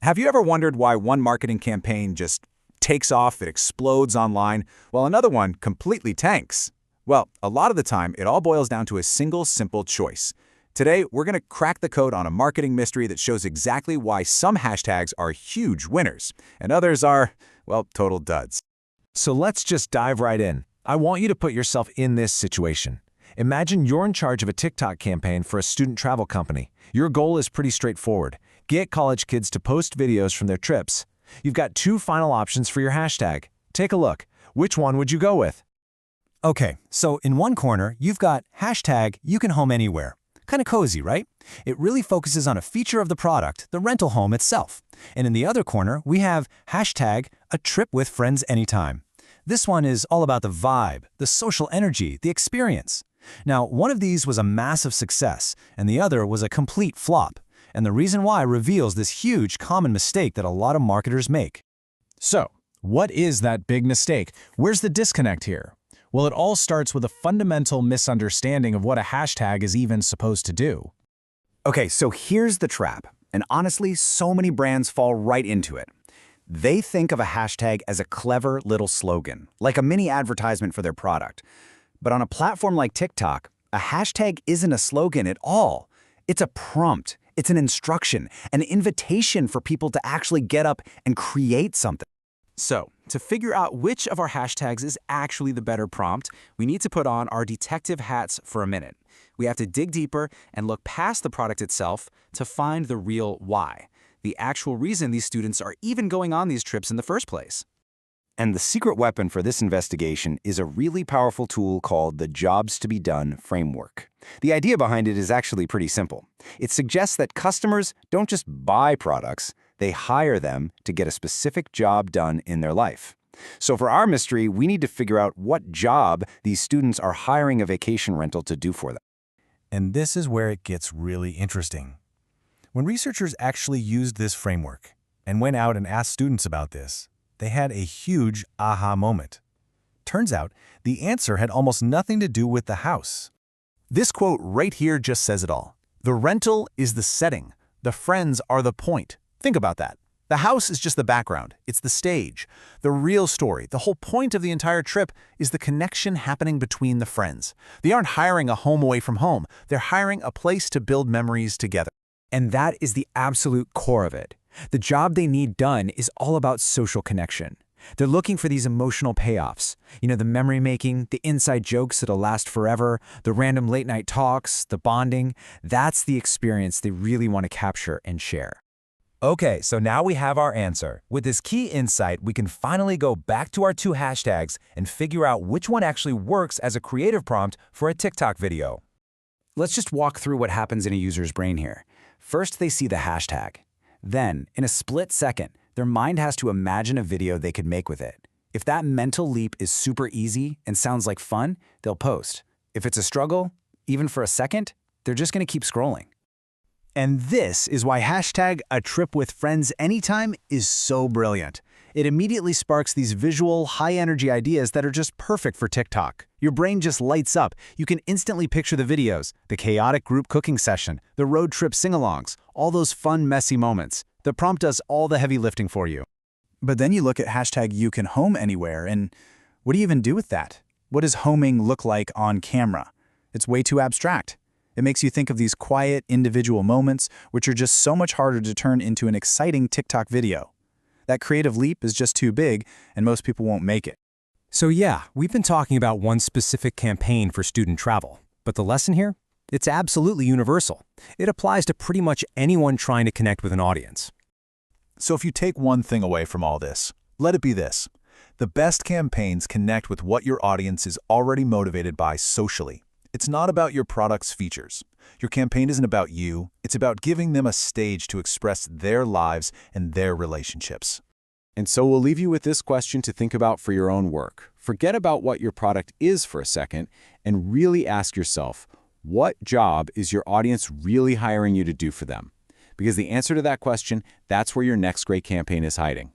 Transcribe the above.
Have you ever wondered why one marketing campaign just takes off, it explodes online, while another one completely tanks? Well, a lot of the time, it all boils down to a single simple choice. Today, we're going to crack the code on a marketing mystery that shows exactly why some hashtags are huge winners, and others are, well, total duds. So let's just dive right in. I want you to put yourself in this situation. Imagine you're in charge of a TikTok campaign for a student travel company. Your goal is pretty straightforward. Get college kids to post videos from their trips. You've got two final options for your hashtag. Take a look. Which one would you go with? Okay, so in one corner, you've got hashtag you can home anywhere. Kind of cozy, right? It really focuses on a feature of the product, the rental home itself. And in the other corner, we have hashtag a trip with friends anytime. This one is all about the vibe, the social energy, the experience. Now, one of these was a massive success, and the other was a complete flop. And the reason why reveals this huge common mistake that a lot of marketers make. So, what is that big mistake? Where's the disconnect here? Well, it all starts with a fundamental misunderstanding of what a hashtag is even supposed to do. Okay, so here's the trap, and honestly, so many brands fall right into it. They think of a hashtag as a clever little slogan, like a mini advertisement for their product. But on a platform like TikTok, a hashtag isn't a slogan at all. It's a prompt. It's an instruction, an invitation for people to actually get up and create something. So, to figure out which of our hashtags is actually the better prompt, we need to put on our detective hats for a minute. We have to dig deeper and look past the product itself to find the real why, the actual reason these students are even going on these trips in the first place. And the secret weapon for this investigation is a really powerful tool called the Jobs to be Done framework. The idea behind it is actually pretty simple. It suggests that customers don't just buy products, they hire them to get a specific job done in their life. So for our mystery, we need to figure out what job these students are hiring a vacation rental to do for them. And this is where it gets really interesting. When researchers actually used this framework and went out and asked students about this, they had a huge aha moment. Turns out, the answer had almost nothing to do with the house. This quote right here just says it all. The rental is the setting. The friends are the point. Think about that. The house is just the background. It's the stage. The real story, the whole point of the entire trip, is the connection happening between the friends. They aren't hiring a home away from home. They're hiring a place to build memories together. And that is the absolute core of it. The job they need done is all about social connection. They're looking for these emotional payoffs. You know, the memory making, the inside jokes that'll last forever, the random late night talks, the bonding. That's the experience they really want to capture and share. Okay, so now we have our answer. With this key insight, we can finally go back to our two hashtags and figure out which one actually works as a creative prompt for a TikTok video. Let's just walk through what happens in a user's brain here. First, they see the hashtag. Then, in a split second, their mind has to imagine a video they could make with it. If that mental leap is super easy and sounds like fun, they'll post. If it's a struggle, even for a second, they're just going to keep scrolling. And this is why hashtag a trip with friends anytime is so brilliant. It immediately sparks these visual, high-energy ideas that are just perfect for TikTok. Your brain just lights up. You can instantly picture the videos, the chaotic group cooking session, the road trip sing-alongs, all those fun, messy moments. The prompt does all the heavy lifting for you. But then you look at hashtag you can home anywhere, and what do you even do with that? What does homing look like on camera? It's way too abstract. It makes you think of these quiet, individual moments, which are just so much harder to turn into an exciting TikTok video. That creative leap is just too big, and most people won't make it. So yeah, we've been talking about one specific campaign for student travel. But the lesson here? It's absolutely universal. It applies to pretty much anyone trying to connect with an audience. So if you take one thing away from all this, let it be this. The best campaigns connect with what your audience is already motivated by socially. It's not about your product's features. Your campaign isn't about you. It's about giving them a stage to express their lives and their relationships. And so we'll leave you with this question to think about for your own work. Forget about what your product is for a second and really ask yourself, what job is your audience really hiring you to do for them? Because the answer to that question, that's where your next great campaign is hiding.